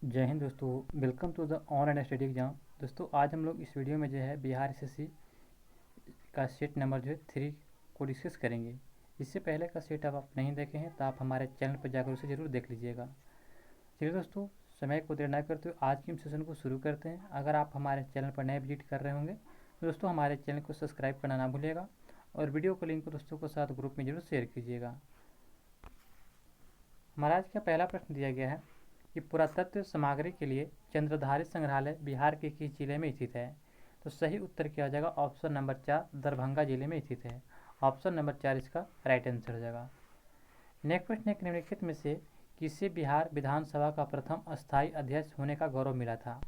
जय हिंद दोस्तों, welcome to the online study exam. दोस्तों आज हम लोग इस वीडियो में जो है बिहार एसएससी का सेट नंबर 3 को डिस्कस करेंगे। इससे पहले का सेट आप नहीं देखे हैं तो आप हमारे चैनल पर जाकर उसे ज़रूर देख लीजिएगा। चलिए दोस्तों, समय को देर न करते हुए आज की सेशन को शुरू करते हैं। अगर आप हमारे चैनल पर नए विजिट कर रहे होंगे तो दोस्तों हमारे चैनल को सब्सक्राइब करना ना भूलिएगा और वीडियो को लिंक को दोस्तों के साथ ग्रुप में जरूर शेयर कीजिएगा। हमारा आज का पहला प्रश्न दिया गया है कि पुरातत्व सामग्री के लिए चंद्रधारी संग्रहालय बिहार के किस जिले में स्थित है। तो सही उत्तर क्या हो जाएगा? ऑप्शन नंबर 4 दरभंगा जिले में स्थित है। ऑप्शन नंबर 4 इसका राइट आंसर हो जाएगा। नेक्स्ट प्रश्न है, निम्नलिखित में से किसे बिहार विधानसभा का प्रथम अस्थायी अध्यक्ष होने का गौरव मिला था?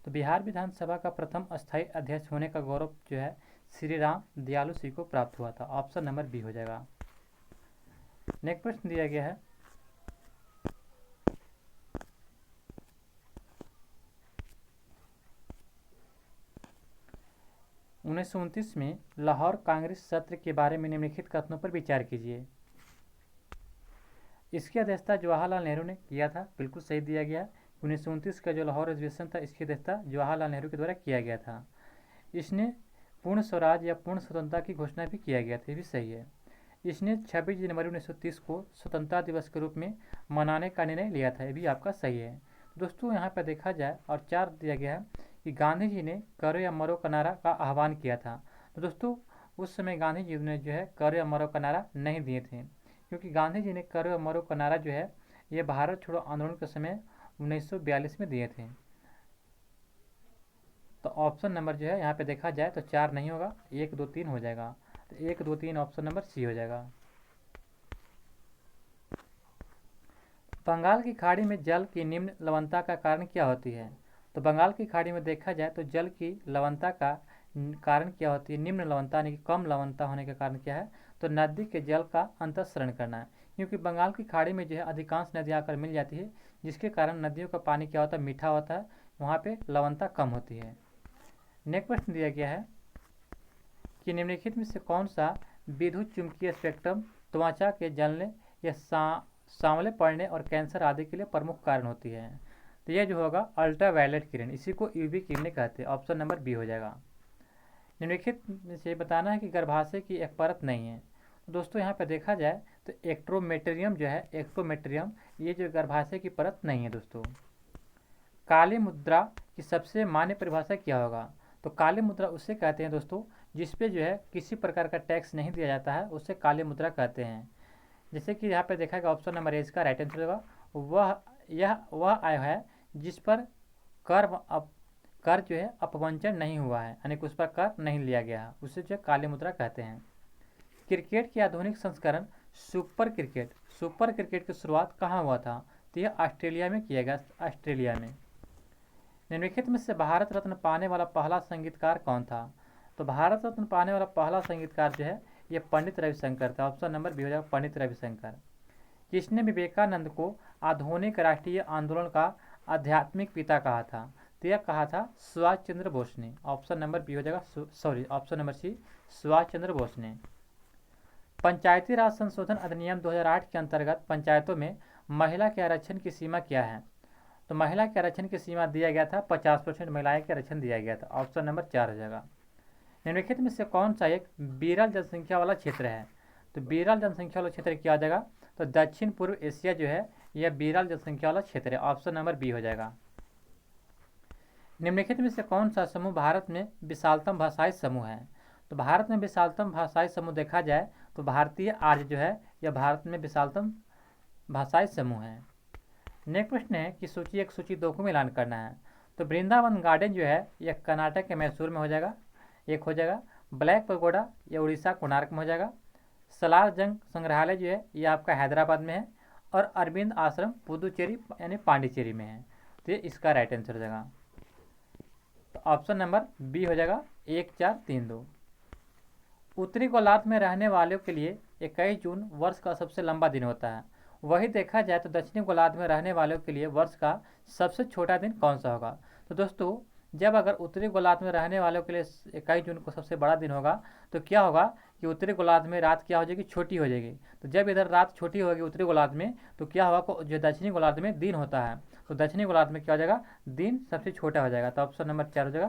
तो बिहार विधानसभा का प्रथम अस्थायी अध्यक्ष होने का गौरव जो है श्री राम दयालु सिंह को प्राप्त हुआ था। ऑप्शन नंबर बी हो जाएगा। नेक्स्ट प्रश्न दिया गया है, 1929 में लाहौर कांग्रेस सत्र के बारे में निम्नलिखित कथनों पर विचार कीजिए। इसकी अध्यक्षता जवाहरलाल नेहरू ने किया था। बिल्कुल सही दिया गया है। 1929 का जो लाहौर अधिवेशन था इसकी अध्यक्षता जवाहरलाल नेहरू के द्वारा किया गया था। इसने पूर्ण स्वराज या पूर्ण स्वतंत्रता की घोषणा भी किया गया था, ये भी सही है। इसने 26 जनवरी 1930 को स्वतंत्रता दिवस के रूप में मनाने का निर्णय लिया था, ये भी आपका सही है। दोस्तों यहाँ पर देखा जाए और 4 दिया गया है कि गांधी जी ने करो या मरो का नारा का आह्वान किया था। तो दोस्तों उस समय गांधी जी ने जो है करो या मरो का नारा नहीं दिए थे, क्योंकि गांधी जी ने करो या मरो का नारा जो है ये भारत छोड़ो आंदोलन के समय 1942 में दिए थे। तो ऑप्शन नंबर जो है यहाँ पे देखा जाए तो 4 नहीं होगा, 1 2 3 हो जाएगा। तो 1 2 3 ऑप्शन नंबर सी हो जाएगा। बंगाल की खाड़ी में जल की निम्न लवणता का कारण क्या होती है? तो बंगाल की खाड़ी में देखा जाए तो जल की लवणता का कारण क्या होती है? निम्न लवणता यानी कि कम लवणता होने का कारण क्या है? तो नदी के जल का अंतःसरण करना है, क्योंकि बंगाल की खाड़ी में जो है अधिकांश नदियाँ आकर मिल जाती है, जिसके कारण नदियों का पानी क्या होता है? मीठा होता है, वहाँ पे लवणता कम होती है। नेक्स्ट प्रश्न दिया गया है कि निम्नलिखित में से कौन सा विद्युत चुंबकीय स्पेक्ट्रम त्वचा के जलने या सांवले पड़ने और कैंसर आदि के लिए प्रमुख कारण होती है? तो यह जो होगा अल्ट्रावायलेट किरण, इसी को यूवी किरणें कहते हैं। ऑप्शन नंबर बी हो जाएगा। निम्नलिखित में से बताना है कि गर्भाशय की एक परत नहीं है। तो दोस्तों यहाँ पे देखा जाए तो एक्ट्रोमेटेरियम जो है, एक्ट्रोमेटेरियम ये जो गर्भाशय की परत नहीं है। दोस्तों काली मुद्रा की सबसे मान्य परिभाषा क्या होगा? तो काली मुद्रा उसे कहते हैं दोस्तों जिसपे जो है किसी प्रकार का टैक्स नहीं दिया जाता है, उसे काली मुद्रा कहते हैं। जैसे कि यहाँ पे देखा गया ऑप्शन नंबर ए इसका राइट आंसर होगा। वह आय है जिस पर कर जो है अपवंचन नहीं हुआ है, यानी कि उस पर कर नहीं लिया गया है, उसे जो है काली मुद्रा कहते हैं। क्रिकेट की आधुनिक संस्करण सुपर क्रिकेट की शुरुआत कहाँ हुआ था? तो यह ऑस्ट्रेलिया में किया गया, ऑस्ट्रेलिया में। निम्नलिखित में से भारत रत्न पाने वाला पहला संगीतकार कौन था? तो भारत रत्न पाने वाला पहला संगीतकार जो है ये पंडित रविशंकर था। ऑप्शन नंबर बी हो जाएगा, पंडित रविशंकर। किसने विवेकानंद को आधुनिक राष्ट्रीय आंदोलन का आध्यात्मिक पिता कहा था? तो यह कहा था सुभाष चंद्र बोस ने। ऑप्शन नंबर बी हो जाएगा, sorry option number C Subhash Chandra Bose ने। पंचायती राज संशोधन अधिनियम 2008 के अंतर्गत पंचायतों में महिला के आरक्षण की सीमा क्या है? तो महिला के आरक्षण की सीमा दिया गया था 50% महिलाएं के आरक्षण दिया गया था। ऑप्शन नंबर 4 हो जाएगा। निम्नलिखित में से कौन सा एक विरल जनसंख्या वाला क्षेत्र है? तो विरल जनसंख्या वाला क्षेत्र क्या हो जाएगा? तो दक्षिण पूर्व एशिया जो है यह विरल जनसंख्या वाला क्षेत्र है। ऑप्शन नंबर बी हो जाएगा। निम्नलिखित में से कौन सा समूह भारत में विशालतम भाषाई समूह है? तो भारत में विशालतम भाषाई समूह देखा जाए तो भारतीय आर्य जो है यह भारत में विशालतम भाषाई समूह है। नेक्स्ट प्रश्न है कि सूची 1 सूची 2 को मिलान करना है। तो वृंदावन गार्डन जो है यह कर्नाटक के मैसूर में हो जाएगा, एक हो जाएगा। ब्लैक पगोडा यह उड़ीसा कोणार्क में हो जाएगा। सलार जंग संग्रहालय जो है यह आपका हैदराबाद में है। और अरविंद आश्रम पुदुचेरी यानी पांडिचेरी में है। तो ये इसका राइट आंसर हो जाएगा। तो ऑप्शन नंबर बी हो जाएगा, 1 4 3 2। उत्तरी गोलार्ध में रहने वालों के लिए 21 जून वर्ष का सबसे लंबा दिन होता है। वही देखा जाए तो दक्षिणी गोलार्ध में रहने वालों के लिए वर्ष का सबसे छोटा दिन कौन सा होगा? तो दोस्तों जब अगर उत्तरी गोलार्ध में रहने वालों के लिए 21 जून को सबसे बड़ा दिन होगा तो क्या होगा कि उत्तरी गोलार्ध में रात क्या हो जाएगी, छोटी हो जाएगी। तो जब इधर रात छोटी होगी उत्तरी गोलार्ध में तो क्या होगा, जो दक्षिणी गोलार्ध में दिन होता है तो दक्षिणी गोलार्ध में क्या हो जाएगा, दिन सबसे छोटा हो जाएगा। तो ऑप्शन नंबर 4 हो जाएगा,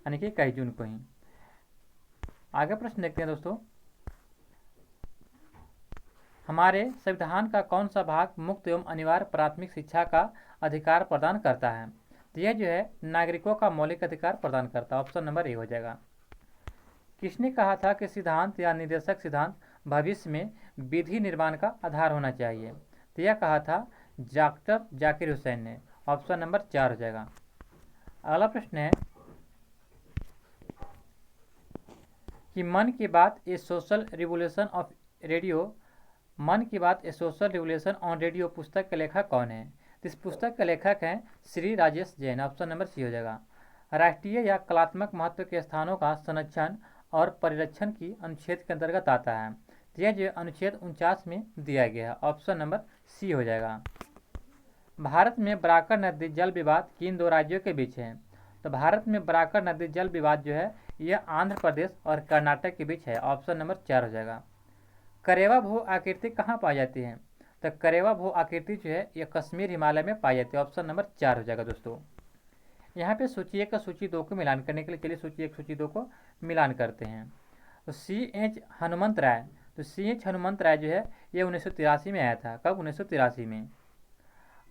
यानी कि 21 जून को ही। आगे प्रश्न देखते हैं दोस्तों, हमारे संविधान का कौन सा भाग मुक्त एवं अनिवार्य प्राथमिक शिक्षा का अधिकार प्रदान करता है। तो यह जो है नागरिकों का मौलिक अधिकार प्रदान करता है। ऑप्शन नंबर ए हो जाएगा। किसने कहा था कि सिद्धांत या निर्देशक सिद्धांत भविष्य में विधि निर्माण का आधार होना चाहिए। तो यह कहा था डॉक्टर जाकिर हुसैन ने। ऑप्शन नंबर 4 हो जाएगा। अगला प्रश्न है कि मन की बात ए सोशल रिवोल्यूशन ऑफ रेडियो, मन की बात ए सोशल रिवोल्यूशन ऑन रेडियो पुस्तक के लेखक कौन है। तो इस पुस्तक के लेखक हैं Shri Rajesh Jain. Option number C हो जाएगा। राष्ट्रीय या कलात्मक महत्व के स्थानों का संरक्षण और परिरक्षण की अनुच्छेद के अंतर्गत आता है। तो यह जो अनुच्छेद 49 में दिया गया है। ऑप्शन नंबर सी हो जाएगा। भारत में बराकर नदी जल विवाद किन दो राज्यों के बीच है। तो भारत में बराकर नदी जल विवाद जो है यह आंध्र प्रदेश और कर्नाटक के बीच है। ऑप्शन नंबर 4 हो जाएगा। करेवा भू आकृति कहाँ पाई जाती है। तो करेवा भू आकृति जो है यह कश्मीर हिमालय में पाई जाती है। ऑप्शन नंबर 4 हो जाएगा दोस्तों। यहाँ पे सूची 1 का सूची 2 को मिलान करने के लिए चलिए सूची 1 सूची 2 को मिलान करते हैं। तो CH हनुमंत राय, तो CH हनुमंत राय जो है ये 1983 में आया था। कब, 1983 में।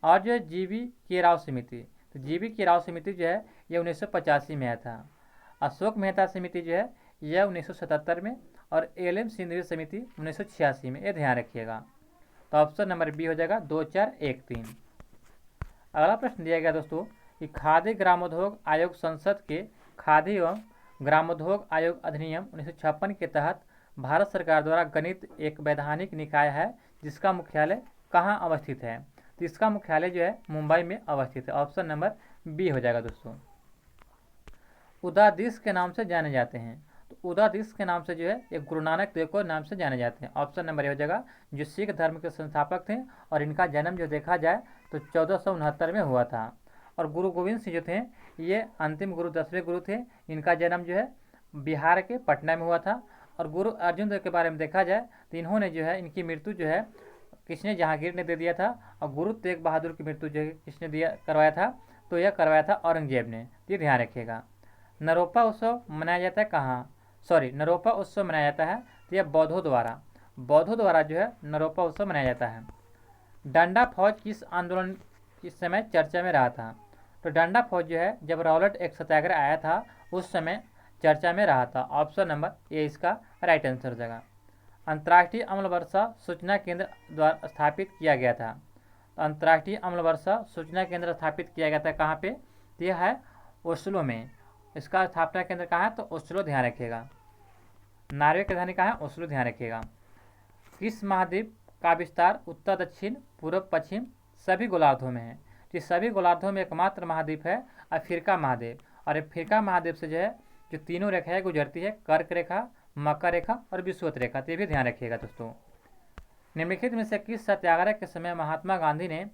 और जो GV के राव समिति, तो GV के राव समिति जो है ये 1985 में आया था। अशोक मेहता समिति जो है यह 1977 में, और LM सिंधवी समिति 1986 में। ये ध्यान रखिएगा। तो ऑप्शन नंबर बी हो जाएगा 2 4 1 3। अगला प्रश्न दिया गया दोस्तों कि खाद्य ग्रामोद्योग आयोग संसद के खाद्य एवं ग्रामोद्योग आयोग अधिनियम 1956 के तहत भारत सरकार द्वारा गठित एक वैधानिक निकाय है जिसका मुख्यालय कहाँ अवस्थित है। तो इसका मुख्यालय जो है मुंबई में अवस्थित है। ऑप्शन नंबर बी हो जाएगा दोस्तों। उदादीस के नाम से जाने जाते हैं। तो उदादीस के नाम से जो है ये गुरु नानक देव को नाम से जाने जाते हैं। ऑप्शन नंबर ए हो जाएगा, जो सिख धर्म के संस्थापक थे और इनका जन्म जो देखा जाए तो 1469 में हुआ था। और गुरु गोविंद सिंह जो थे ये अंतिम गुरु 10वें गुरु थे। इनका जन्म जो है बिहार के पटना में हुआ था। और गुरु अर्जुन देव के बारे में देखा जाए तो इन्होंने जो है, इनकी मृत्यु जो है किसने, जहांगीर ने दे दिया था। और गुरु तेग बहादुर की मृत्यु जो है किसने दिया, करवाया था, तो यह करवाया था औरंगजेब ने। ये ध्यान रखिएगा। नरोपा उत्सव मनाया जाता है कहाँ, नरोपा उत्सव मनाया जाता है तो यह बौद्धों द्वारा जो है नरोपा उत्सव मनाया जाता है। डंडा फौज किस आंदोलन किस समय चर्चा में रहा था। तो डंडा फौज जो है जब रॉलेट एक सत्याग्रह आया था उस समय चर्चा में रहा था। ऑप्शन नंबर ए इसका राइट आंसर हो जाएगा। अंतर्राष्ट्रीय अम्ल वर्षा सूचना केंद्र द्वारा स्थापित किया गया था। तो अंतर्राष्ट्रीय अम्ल वर्षा सूचना केंद्र स्थापित किया गया था कहाँ पे, तो यह है ओस्लो में। इसका स्थापना केंद्र कहाँ है, तो ओस्लो, ध्यान रखिएगा। नॉर्वे की राजधानी कहाँ है, ओस्लो, ध्यान रखिएगा। किस महाद्वीप का विस्तार उत्तर दक्षिण पूर्व पश्चिम सभी गोलार्धों में है। तो सभी गोलार्धों में एकमात्र महाद्वीप है अफ्रीका महाद्वीप। और अफ्रीका महाद्वीप से जो है जो तीनों रेखाएं गुजरती है, कर्क रेखा, मकर रेखा और विषुवत रेखा। तो ये भी ध्यान रखिएगा दोस्तों। निम्नलिखित में से किस सत्याग्रह के समय महात्मा गांधी ने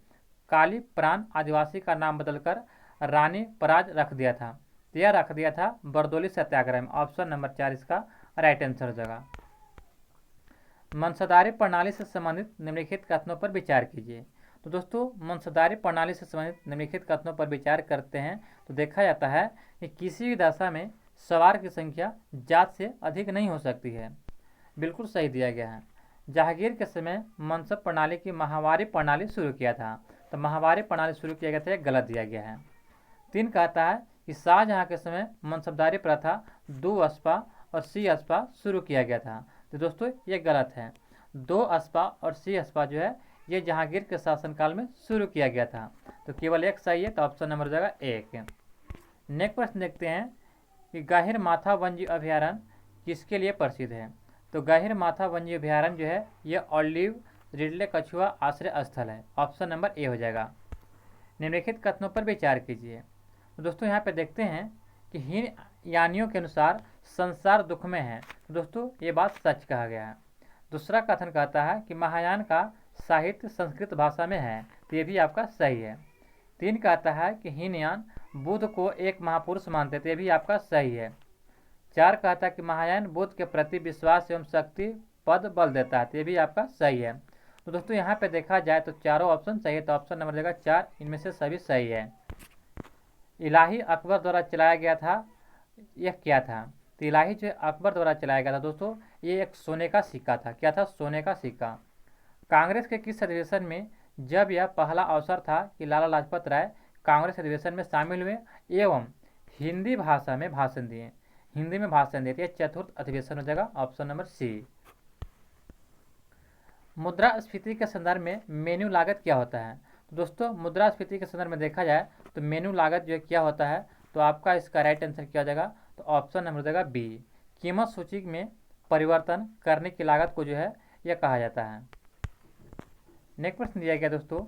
काली प्राण आदिवासी का नाम बदलकर रानी पराग रख दिया था। तो यह रख दिया था बरदौली सत्याग्रह में। ऑप्शन नंबर 4 इसका राइट आंसर हो जाएगा। मंशदारी प्रणाली से संबंधित निम्नलिखित कथनों पर विचार कीजिए। तो दोस्तों मंशदारी प्रणाली से संबंधित निम्नलिखित कथनों पर विचार करते हैं तो देखा जाता है कि किसी भी दशा में सवार की संख्या जात से अधिक नहीं हो सकती है। बिल्कुल सही दिया गया है। जहांगीर के समय मनसब प्रणाली की माहवारी प्रणाली शुरू किया था। तो माहवारी प्रणाली शुरू किया गया था, यह गलत दिया गया है। 3 कहता है कि शाहजहां के समय मनसबदारी प्रथा 2 अस्पा और सी अस्पा शुरू किया गया था। तो दोस्तों ये गलत है। 2 अस्पा और सी अस्पा जो है ये जहांगीर के शासनकाल में शुरू किया गया था। तो केवल एक सही है। तो ऑप्शन नंबर हो जाएगा 1। नेक्स्ट प्रश्न देखते हैं कि गाहिर माथा वन्यजीव अभयारण्य किसके लिए प्रसिद्ध है। तो गाहिर माथा वन्यजीव अभयारण्य जो है यह ऑलिव रिडले कछुआ आश्रय स्थल है। ऑप्शन नंबर ए हो जाएगा। निम्नलिखित कथनों पर विचार कीजिए। तो दोस्तों यहाँ पे देखते हैं कि हीन यानियों के अनुसार संसार दुख में है। तो दोस्तों ये बात सच कहा गया है। दूसरा कथन कहता है कि महायान का साहित्य संस्कृत भाषा में है। तो ये भी आपका सही है। 3 कहता है कि हीनयान बुद्ध को एक महापुरुष मानते थे, ये भी आपका सही है। 4 कहता है कि महायान बुद्ध के प्रति विश्वास एवं शक्ति पद बल देता है, तो ये भी आपका सही है। तो दोस्तों यहाँ पे देखा जाए तो चारों ऑप्शन सही है, तो ऑप्शन नंबर देगा 4, इनमें से सभी सही है। इलाही अकबर द्वारा चलाया गया था, यह क्या था? तो इलाही जो अकबर द्वारा चलाया गया था दोस्तों, ये एक सोने का सिक्का था। क्या था? सोने का सिक्का। कांग्रेस के किस अधिवेशन में जब यह पहला अवसर था कि लाला लाजपत राय कांग्रेस अधिवेशन में शामिल हुए एवं हिंदी भाषा में भाषण दिए, हिंदी में भाषण दिए थे? चतुर्थ अधिवेशन हो जाएगा, ऑप्शन नंबर सी। मुद्रास्फीति के संदर्भ में मेन्यू लागत क्या होता है? तो दोस्तों मुद्रास्फीति के संदर्भ में देखा जाए तो मेन्यू लागत जो है क्या होता है, तो आपका इसका राइट आंसर क्या हो जाएगा, तो ऑप्शन नंबर देगा बी। कीमत सूची में परिवर्तन करने की लागत को जो है यह कहा जाता है। नेक्स्ट प्रश्न दिया गया दोस्तों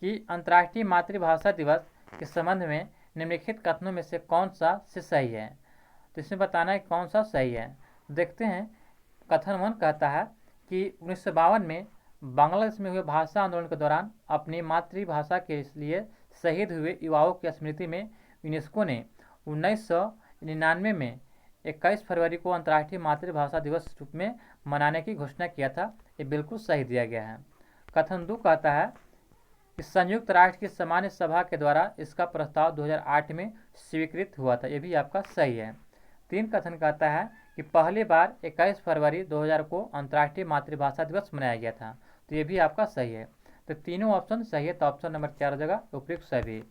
कि अंतर्राष्ट्रीय मातृभाषा दिवस के संबंध में निम्नलिखित कथनों में से कौन सा से सही है? तो इसमें बताना है कौन सा सही है। देखते हैं। कथन 1 कहता है कि 1952 में बांग्लादेश में हुए भाषा आंदोलन के दौरान अपनी मातृभाषा के लिए शहीद हुए युवाओं की स्मृति में यूनेस्को ने 1999 में 21 फरवरी को अंतर्राष्ट्रीय मातृभाषा दिवस रूप में मनाने की घोषणा किया था। ये बिल्कुल सही दिया गया है। कथन 2 कहता है कि संयुक्त राष्ट्र की सामान्य सभा के द्वारा इसका प्रस्ताव 2008 में स्वीकृत हुआ था। ये भी आपका सही है। 3 कथन कहता है कि पहली बार 21 फरवरी 2000 को अंतर्राष्ट्रीय मातृभाषा दिवस मनाया गया था। तो ये भी आपका सही है। तो तीनों ऑप्शन सही है, तो ऑप्शन नंबर 4 हो जाएगा उपयुक्त सभी।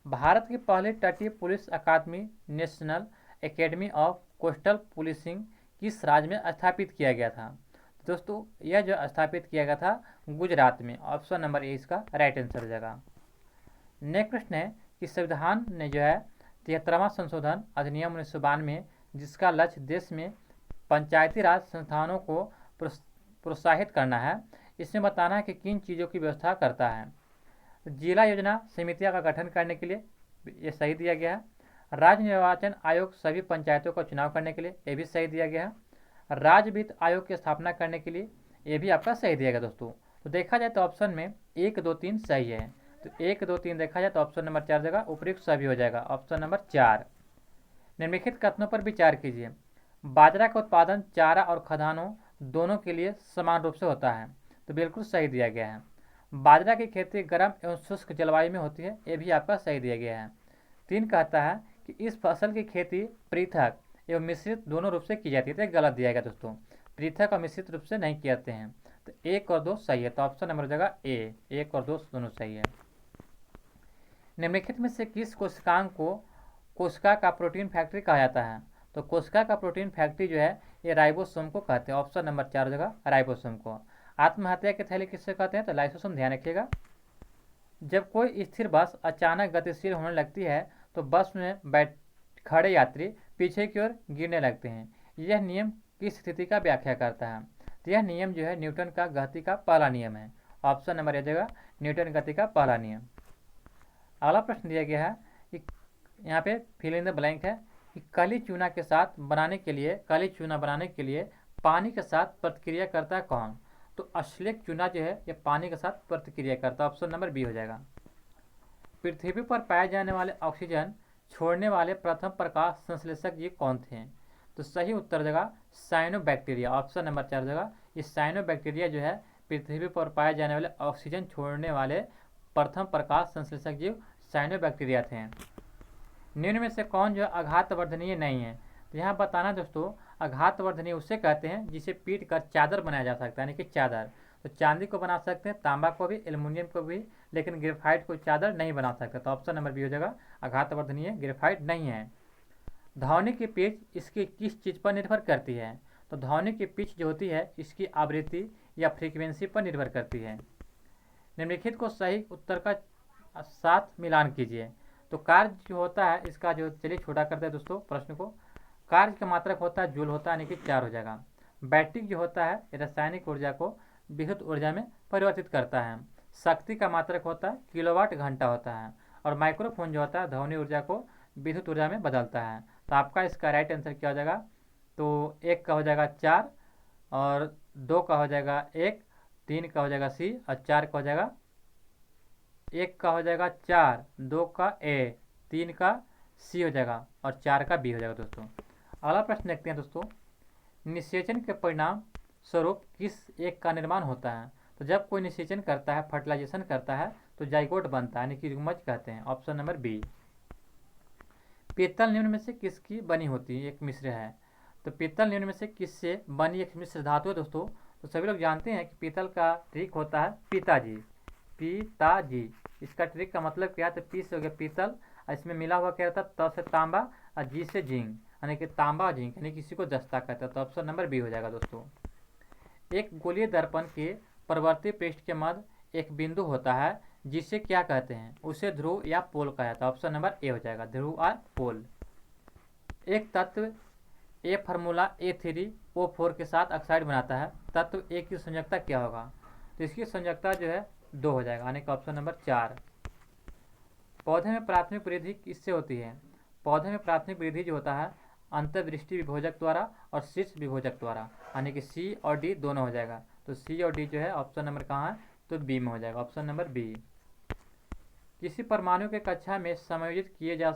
भारत की पहली तटीय पुलिस अकादमी National Academy of Coastal Policing किस राज्य में स्थापित किया गया था? दोस्तों यह जो स्थापित किया गया था गुजरात में, ऑप्शन नंबर ए इसका राइट आंसर हो जाएगा। नेक्स्ट प्रश्न है कि संविधान ने जो है 73वां संशोधन अधिनियम 1992 में जिसका लक्ष्य देश में पंचायती राज संस्थानों को प्रोत्साहित करना है, इसमें बताना है कि किन चीज़ों की व्यवस्था करता है। जिला योजना समितियां का गठन करने के लिए, ये सही दिया गया है। राज्य निर्वाचन आयोग सभी पंचायतों का चुनाव करने के लिए, ये भी सही दिया गया है। राज्य वित्त आयोग की स्थापना करने के लिए, ये भी आपका सही दिया गया दोस्तों। तो देखा जाए तो ऑप्शन में 1, 2, 3 सही है। तो 1, 2, 3 देखा जाए तो ऑप्शन नंबर 4 जगह उपयुक्त सभी हो जाएगा, ऑप्शन नंबर 4। निम्नलिखित कथनों पर विचार कीजिए। बाजरा का उत्पादन चारा और खदानों दोनों के लिए समान रूप से होता है, तो बिल्कुल सही दिया गया है। बाजरा की खेती गर्म एवं शुष्क जलवायु में होती है, ये भी आपका सही दिया गया है। 3 कहता है कि इस फसल की खेती पृथक एवं मिश्रित दोनों रूप से की जाती है, तो गलत दिया गया दोस्तों। पृथक और मिश्रित रूप से नहीं किए जाते हैं। तो 1 और 2 सही है, तो ऑप्शन नंबर जगह ए, 1 और 2 दोनों सही है। निम्नलिखित में से किस कोशिकांग को कोशिका का प्रोटीन फैक्ट्री कहा जाता है? तो कोशिका का प्रोटीन फैक्ट्री जो है ये राइबोसोम को कहते हैं, ऑप्शन नंबर 4 जगह राइबोसोम को। आत्महत्या के थैली किससे कहते हैं? तो लाइसोसोम, ध्यान रखिएगा। जब कोई स्थिर बस अचानक गतिशील होने लगती है तो बस में खड़े यात्री पीछे की ओर गिरने लगते हैं। यह नियम किस स्थिति का व्याख्या करता है? तो यह नियम जो है न्यूटन का गति का पहला नियम है, ऑप्शन नंबर ए जगह न्यूटन गति का पहला नियम। अगला प्रश्न दिया गया है कि यहाँ पे फिल इन द ब्लैंक है कि काली चूना बनाने के लिए पानी के साथ प्रतिक्रिया करता है कौन? तो अश्लेक चूना जो है ये पानी के साथ प्रतिक्रिया करता है, ऑप्शन नंबर बी हो जाएगा। पृथ्वी पर पाए जाने वाले ऑक्सीजन छोड़ने वाले प्रथम प्रकाश संश्लेषक ये कौन थे? तो सही उत्तर जगह साइनोबैक्टीरिया, ऑप्शन नंबर 4 जगह। ये साइनोबैक्टीरिया जो है पृथ्वी पर पाए जाने वाले ऑक्सीजन छोड़ने वाले प्रथम प्रकाश संश्लेषक जीव साइनोबैक्टीरिया थे। निम्न में से कौन जो आघातवर्धनीय नहीं है? तो यहाँ बताना दोस्तों, आघातवर्धनीय उसे कहते हैं जिसे पीट कर चादर बनाया जा सकता है, यानी कि चादर। तो चांदी को बना सकते हैं, तांबा को भी, एल्युमिनियम को भी, लेकिन ग्रेफाइट को चादर नहीं बना सकते। तो ऑप्शन नंबर बी हो जाएगा, आघातवर्धनीय ग्रेफाइट नहीं है। ध्वनि की पिच इसकी किस चीज़ पर निर्भर करती है? तो ध्वनि की पिच जो होती है इसकी आवृत्ति या फ्रीक्वेंसी पर निर्भर करती है। निम्नलिखित को सही उत्तर का साथ मिलान कीजिए। तो कार्य जो होता है इसका जो, चलिए छोटा करते हैं दोस्तों प्रश्न को। कार्य का मात्रक होता है जूल होता है, यानी कि 4 हो जाएगा। बैटरी जो होता है रासायनिक ऊर्जा को विद्युत ऊर्जा में परिवर्तित करता है। शक्ति का मात्रक होता है किलोवाट घंटा होता है। और माइक्रोफोन जो होता है ध्वनि ऊर्जा को विद्युत ऊर्जा में बदलता है। तो आपका इसका राइट आंसर क्या हो जाएगा? तो 1 का हो जाएगा 4, और 2 का हो जाएगा 1, 3 का हो जाएगा सी, और 4 का हो जाएगा 1 का हो जाएगा 4, 2 का ए, 3 का सी हो जाएगा और 4 का बी हो जाएगा दोस्तों। अगला प्रश्न देखते हैं दोस्तों, निषेचन के परिणाम स्वरूप किस एक का निर्माण होता है? तो जब कोई निषेचन करता है, फर्टिलाइजेशन करता है, तो जाइगोट बनता है, यानी कि युग्मज कहते हैं। Option number B. पीतल निम्न में से किसकी बनी होती है? एक मिश्र है। तो पीतल निम्न में से किससे बनी एक मिश्र धातु है दोस्तों? तो सभी लोग जानते हैं कि पीतल का ट्रिक होता है पिताजी, पिताजी। इसका ट्रिक का मतलब क्या है? तो पी से हो गया पीतल, और इसमें मिला हुआ क्या रहता है? त से तांबा और जी से जिंक, यानी कि तांबा और जिंक, यानी किसी को दस्ता कहता है। तो ऑप्शन नंबर बी हो जाएगा दोस्तों। एक गोलीय दर्पण के प्रवर्ती पृष्ठ के मध्य एक बिंदु होता है, जिसे क्या कहते हैं? उसे ध्रुव या पोल कहा जाता है। ऑप्शन नंबर ए हो जाएगा, ध्रुव और पोल। एक तत्व ए फार्मूला A3O4 के साथ ऑक्साइड बनाता है, तत्व ए की संयोजकता क्या होगा? तो इसकी संयोजकता जो है 2 हो जाएगा, यानी कि ऑप्शन नंबर 4। पौधे में प्राथमिक वृद्धि किससे होती है? पौधे में प्राथमिक वृद्धि जो होता है अंतर्दृष्टि विभोजक द्वारा और शीर्ष विभोजक द्वारा, यानी कि सी और डी दोनों हो जाएगा। तो सी और डी जो है ऑप्शन नंबर कहाँ है? तो बी में हो जाएगा, ऑप्शन नंबर बी। किसी परमाणु के कक्षा में समायोजित किए जा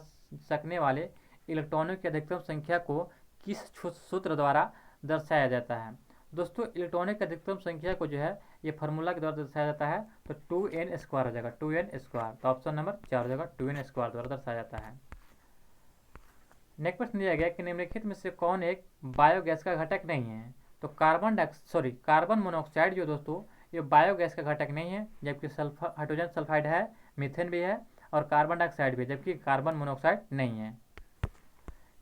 सकने वाले इलेक्ट्रॉनों की अधिकतम संख्या को किस सूत्र द्वारा दर्शाया जाता है? दोस्तों इलेक्ट्रॉनों की अधिकतम संख्या को जो है ये फार्मूला के द्वारा दर्शाया जाता है, तो 2n² हो जाएगा, 2n²। तो ऑप्शन नंबर 4 हो जाएगा, 2n² द्वारा दर्शाया जाता है। नेक्स्ट प्रश्न दिया गया कि निम्नलिखित में से कौन एक बायोगैस का घटक नहीं है? तो कार्बन मोनोऑक्साइड जो दोस्तों ये बायोगैस का घटक नहीं है, जबकि हाइड्रोजन सल्फाइड है, मीथेन भी है और कार्बन डाइऑक्साइड भी है, जबकि कार्बन मोनोऑक्साइड नहीं है।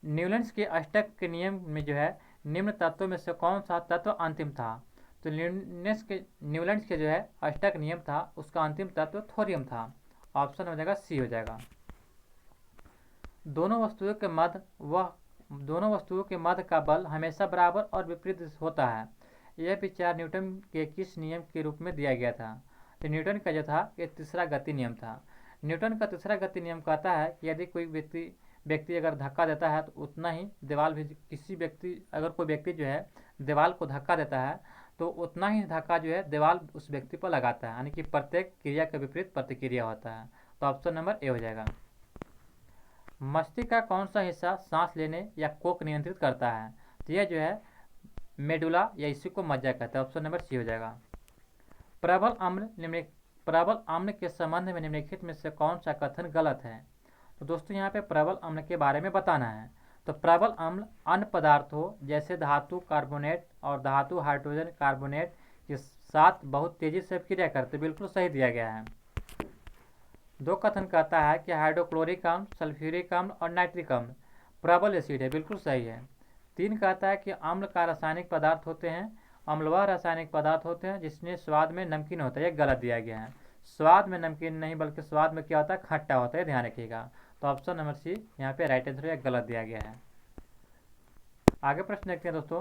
न्यूलैंड्स के अष्टक के नियम में जो है निम्न तत्वों में से कौन सा तत्व अंतिम था? तो न्यूलैंड्स के जो है अष्टक नियम था, उसका अंतिम तत्व थोरियम था। ऑप्शन हो जाएगा सी हो जाएगा। दोनों वस्तुओं के मध्य का बल हमेशा बराबर और विपरीत होता है। यह विचार न्यूटन के किस नियम के रूप में दिया गया था? तो न्यूटन का जो था ये तीसरा गति नियम था। न्यूटन का तीसरा गति नियम कहता है कि यदि कोई व्यक्ति अगर धक्का देता है तो उतना ही दीवार भी, अगर कोई व्यक्ति जो है दीवार को धक्का देता है तो उतना ही धक्का जो है दीवार उस व्यक्ति पर लगाता है, यानी कि प्रत्येक क्रिया के विपरीत प्रतिक्रिया होता है। तो ऑप्शन नंबर ए हो जाएगा। मस्तिष्क का कौन सा हिस्सा सांस लेने या कोक नियंत्रित करता है? तो यह जो है मेडुला या इसी को मज्जा कहता है। ऑप्शन नंबर सी हो जाएगा। प्रबल अम्ल के संबंध में निम्नलिखित में से कौन सा कथन गलत है? तो दोस्तों यहाँ पे प्रबल अम्ल के बारे में बताना है। तो प्रबल अम्ल अन्य पदार्थों जैसे धातु कार्बोनेट और धातु हाइड्रोजन कार्बोनेट के साथ बहुत तेजी से क्रिया करते, बिल्कुल सही दिया गया है। 2 कथन कहता है कि हाइड्रोक्लोरिक अम्ल, सल्फ्यूरिक अम्ल और नाइट्रिक अम्ल प्रबल एसिड है, बिल्कुल सही है। 3 कहता है कि अम्ल का रासायनिक पदार्थ होते हैं, अम्ल वह रासायनिक पदार्थ होते हैं जिसमें स्वाद में नमकीन होता है, यह गलत दिया गया है। स्वाद में नमकीन नहीं बल्कि स्वाद में क्या होता है? खट्टा होता है, ध्यान रखिएगा। तो ऑप्शन नंबर सी यहाँ पे राइट आंसर है, गलत दिया गया है। आगे प्रश्न देखते हैं दोस्तों।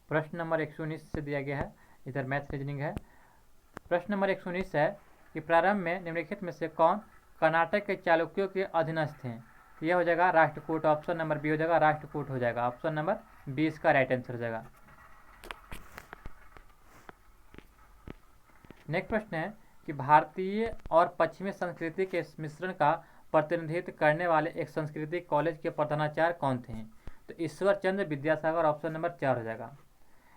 प्रश्न नंबर 119 से दिया गया है, इधर मैथ रीजनिंग है। प्रश्न नंबर 119 है कि प्रारंभ में निम्नलिखित में से कौन कर्नाटक के चालुक्यों के अधीनस्थ हैं? तो यह हो जाएगा राष्ट्रकूट। ऑप्शन नंबर बी हो जाएगा, राष्ट्रकूट हो जाएगा। ऑप्शन नंबर 20 का राइट आंसर हो जाएगा। नेक्स्ट प्रश्न है कि भारतीय और पश्चिमी संस्कृति के मिश्रण का प्रतिनिधित्व करने वाले एक संस्कृति कॉलेज के प्रधानाचार्य कौन थे? तो ईश्वर चंद्र विद्यासागर। ऑप्शन नंबर 4 हो जाएगा।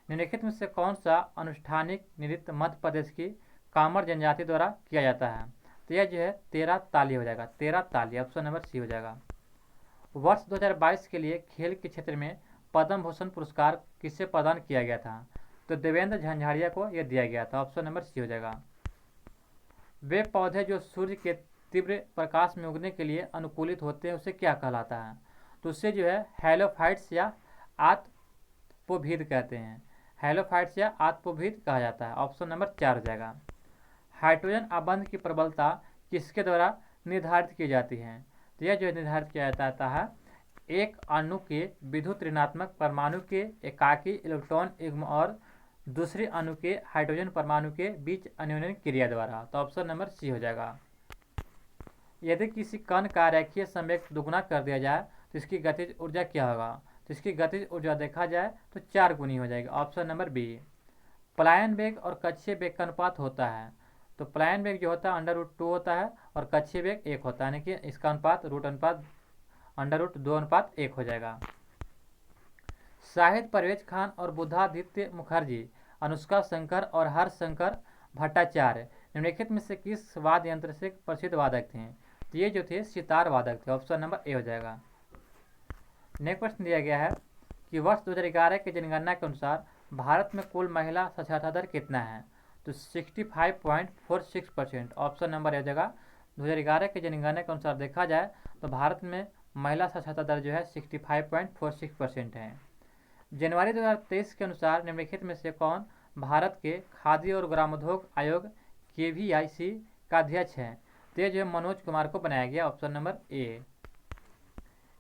निम्नलिखित में से कौन सा अनुष्ठानिक नृत्य मध्य प्रदेश की कामर जनजाति द्वारा किया जाता है? तो यह जो है 13 ताली हो जाएगा, 13 ताली। ऑप्शन नंबर सी हो जाएगा। वर्ष 2022 के लिए खेल के क्षेत्र में पद्म भूषण पुरस्कार किसे प्रदान किया गया था? तो देवेंद्र झंझारिया को यह दिया गया था। ऑप्शन नंबर सी हो जाएगा। वे पौधे जो सूर्य के तीव्र प्रकाश में उगने के लिए अनुकूलित होते हैं उसे क्या कहलाता है? तो उससे जो है हेलोफाइट्स या आत्पोभिद कहते हैं, हेलोफाइट्स या आत्पोभिद कहा जाता है। ऑप्शन नंबर 4 हो जाएगा। हाइड्रोजन आबंध की प्रबलता किसके द्वारा निर्धारित की जाती है? तो यह जो निर्धारित किया जाता है एक अणु के विद्युत ऋणात्मक परमाणु के एकाकी इलेक्ट्रॉन युग्म और दूसरे अणु के हाइड्रोजन परमाणु के बीच अन्योन्य क्रिया द्वारा। तो ऑप्शन नंबर सी हो जाएगा। यदि किसी कण का रेखीय संवेग दुगुना कर दिया जाए तो इसकी गतिज ऊर्जा क्या होगा? तो इसकी गतिज ऊर्जा देखा जाए तो 4 गुनी हो जाएगी। Option number B. पलायन वेग और कक्षीय वेग का अनुपात होता है। तो पलायन वेग जो होता है √2 होता है और कक्षीय वेग 1 होता है, यानी कि इसका अनुपात √2:1 हो जाएगा। शाहिद परवेज खान और बुद्धादित्य मुखर्जी, अनुष्का शंकर और हर्ष शंकर भट्टाचार्य निम्नलिखित में से किस वाद्य यंत्र से प्रसिद्ध वादक थे? तो ये जो थे सितार वादक थे। ऑप्शन नंबर ए हो जाएगा। नेक्स्ट प्रश्न दिया गया है कि वर्ष 2011 की जनगणना के अनुसार भारत में कुल महिला साक्षरता दर कितना है? तो 65.46%। ऑप्शन नंबर ए हो जाएगा। 2011 की जनगणना के अनुसार देखा जाए तो भारत में महिला साक्षरता दर जो है 65.46% है। जनवरी 2023 के अनुसार निम्नलिखित में से कौन भारत के खादी और ग्रामोद्योग आयोग KVIC का अध्यक्ष है? तो ये जो है मनोज कुमार को बनाया गया। Option number A.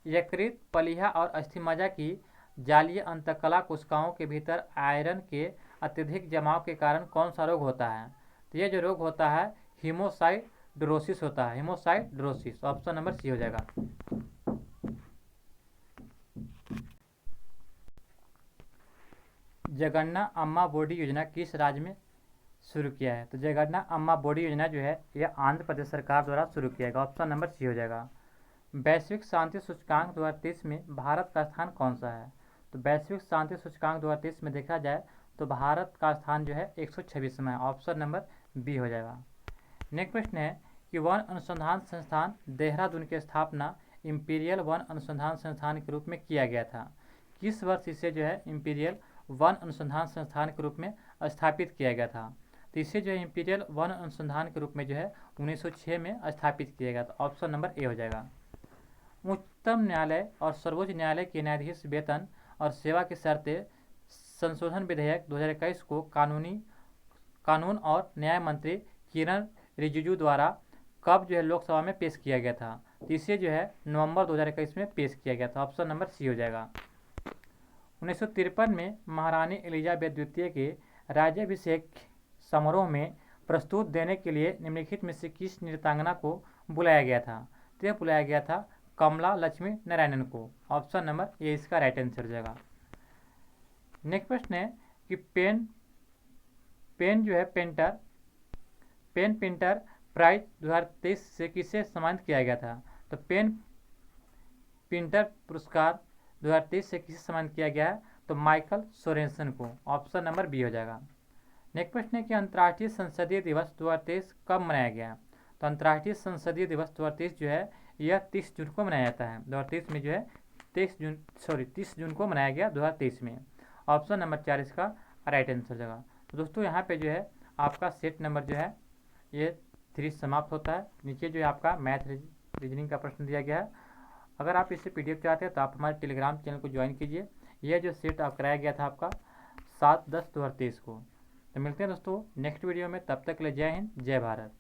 यकृत, पलीहा और अस्थिमज्जा की जालीय अंतकला कोशिकाओं के भीतर आयरन के अत्यधिक जमाव के कारण कौन सा रोग होता है? तो ये जो रोग होता है हीमोसाइड्रोसिस होता है, हीमोसाइड्रोसिस। ऑप्शन नंबर सी हो जाएगा। जगन्ना अम्मा बोडी योजना किस राज्य में शुरू किया है? तो जगन्ना अम्मा बोडी योजना जो है यह आंध्र प्रदेश सरकार द्वारा शुरू किया गया। ऑप्शन नंबर सी हो जाएगा। वैश्विक शांति सूचकांक 2023 में भारत का स्थान कौन सा है? तो वैश्विक शांति सूचकांक 2023 में देखा जाए तो भारत का स्थान जो है 126वां है। ऑप्शन नंबर बी हो जाएगा। नेक्स्ट प्रश्न है कि वन अनुसंधान संस्थान देहरादून की स्थापना इंपीरियल वन अनुसंधान संस्थान के रूप में किया गया था? किस वर्ष इसे जो है इंपीरियल वन अनुसंधान संस्थान के रूप में स्थापित किया गया था? तो इसे जो है इंपीरियल वन अनुसंधान के रूप में जो है 1906 में स्थापित किया गया था। ऑप्शन नंबर ए हो जाएगा। उच्चतम न्यायालय और सर्वोच्च न्यायालय के न्यायाधीश वेतन और सेवा की शर्तें संशोधन विधेयक 2021 को कानून और न्याय मंत्री किरण रिजिजू द्वारा कब जो है लोकसभा में पेश किया गया था? तो इसे जो है नवंबर 2021 में पेश किया गया था। ऑप्शन नंबर सी हो जाएगा। 1953 में महारानी एलिजाबेथ द्वितीय के राज्याभिषेक समारोह में प्रस्तुत देने के लिए निम्नलिखित में से किस नृत्यांगना को बुलाया गया था? तो यह बुलाया गया था कमला लक्ष्मी नारायणन को। ऑप्शन नंबर ए इसका राइट आंसर हो जाएगा। नेक्स्ट प्रश्न है कि पेन जो है पेन पेंटर प्राइज 2023 से किसे सम्मानित किया गया था? तो पेन पेंटर पुरस्कार 2023 से किसे सम्मानित किया गया है? तो माइकल सोरेनसन को। ऑप्शन नंबर बी हो जाएगा। नेक्स्ट प्रश्न है कि अंतर्राष्ट्रीय संसदीय दिवस 2023 कब मनाया गया? तो अंतर्राष्ट्रीय संसदीय दिवस 2023 जो है यह 30 जून को मनाया जाता है। 2023 में जो है 30 जून को मनाया गया 2023 में। ऑप्शन नंबर 4 इसका राइट आंसर हो जाएगा। तो दोस्तों यहाँ पे जो है आपका सेट नंबर जो है ये 3 समाप्त होता है। नीचे जो है आपका मैथ रीजनिंग का प्रश्न दिया गया है। अगर आप इससे PDF चाहते हैं तो आप हमारे टेलीग्राम चैनल को ज्वाइन कीजिए। यह जो सेट आप कराया गया था आपका 7/10/2023 को। तो मिलते हैं दोस्तों नेक्स्ट वीडियो में, तब तक के लिए जय हिंद जय भारत।